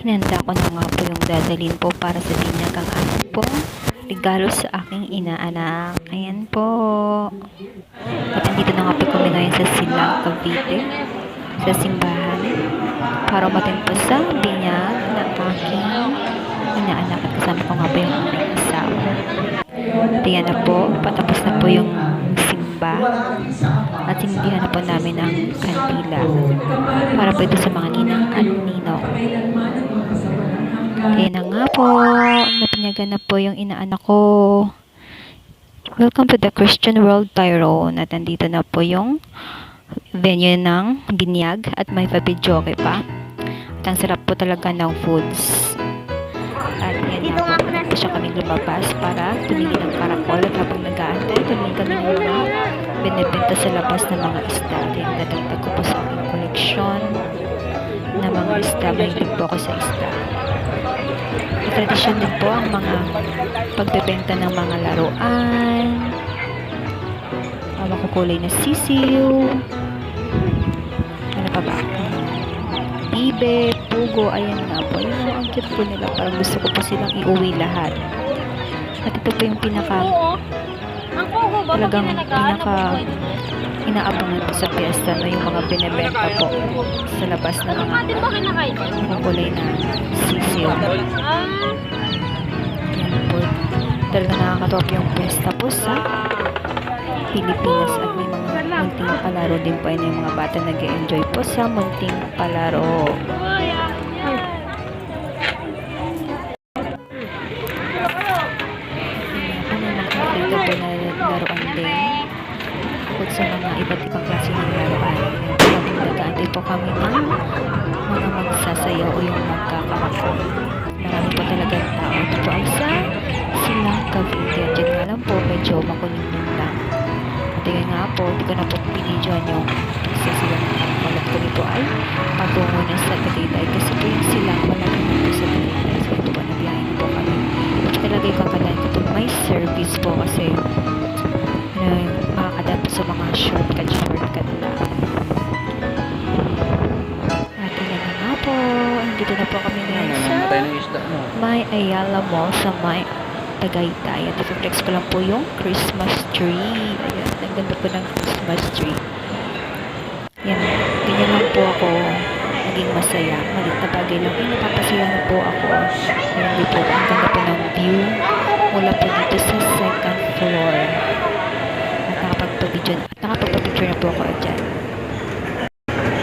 Hinanda ko na nga po yung dadalhin po para sa binyag ang aking pong regalo sa aking inaanak. Ayan po. At andito na nga po kami ngayon sa Silang, Cavite, sa simbahan, para umatin po sa binyag ng aking inaanak. At kasama ko nga po yung aking asawa. At yan na po, patapos na po yung simba. At sindihan na po namin ang kandila para po ito sa mga ninang at ninong. Kaya na nga po, napinyagan na po yung inaanak ko. Welcome to the Christian World Tyrone. At nandito na po yung venue ng binyag at may pa-videoke pa. At ang sarap po talaga ng foods. At yan na po, po siya kaming lumabas para tumingin ng karakol. At habang nag-aantay, tumingin kami ng mga binibenta sa labas ng mga isda. At nadagdag ko po sa aking koleksyon na mga isda. Mahilig po ako sa isda. Tradisyon din po ang mga pagbebenta ng mga laruan, makukulay na sisiw, ano pa ba? Bibe, pugo, ayan nga po. Yun ang cute po nila. Parang gusto ko po silang iuwi lahat. At ito po yung talagang pinaka inaabangan po sa piyesta, no, yung mga binibenta po sa labas ng mga kulay na sisiw. Yan po. Talaga nakakatawa po yung piyesta po sa Pilipinas at may mga munting palaro din po. Yung mga bata nag-enjoy po sa munting palaro. Ano nakakita po na laruan din bukod sa mga iba't ibang klase ng laruan. Nag-aantay po kami ng mga magsasayaw o yung magkakarakol. Marami po talaga ang tao. Ito po ay sa Silang, Cavite. Diyan nga lang po, medyo makulimlim lang. At yun nga po, hindi ko na po pinidyoan yung sa Silang Kalat ko nito ay patungo na sa Tagaytay. Kasi po yung Silang malaki na po sa Tagaytay. So ito po, nabiyahin po kami. Ito talaga yung kakalain ko. May service po kasi makakadaan po sa mga shortcut lang. At yun na nga po. Dito na po kami ngayon sa may Ayala Mall sa may Tagaytay. At i-flex ko lang po yung Christmas tree. Ayan, nagdanda po ng Christmas tree. Yan, ganyan lang po ako naging masaya. Malit na bagay lang. Ay, napapasaya na po ako. Ayan, di po, ang ganda po ng view mula po dito sa second floor. At nakapagpa-picture na po ako dyan.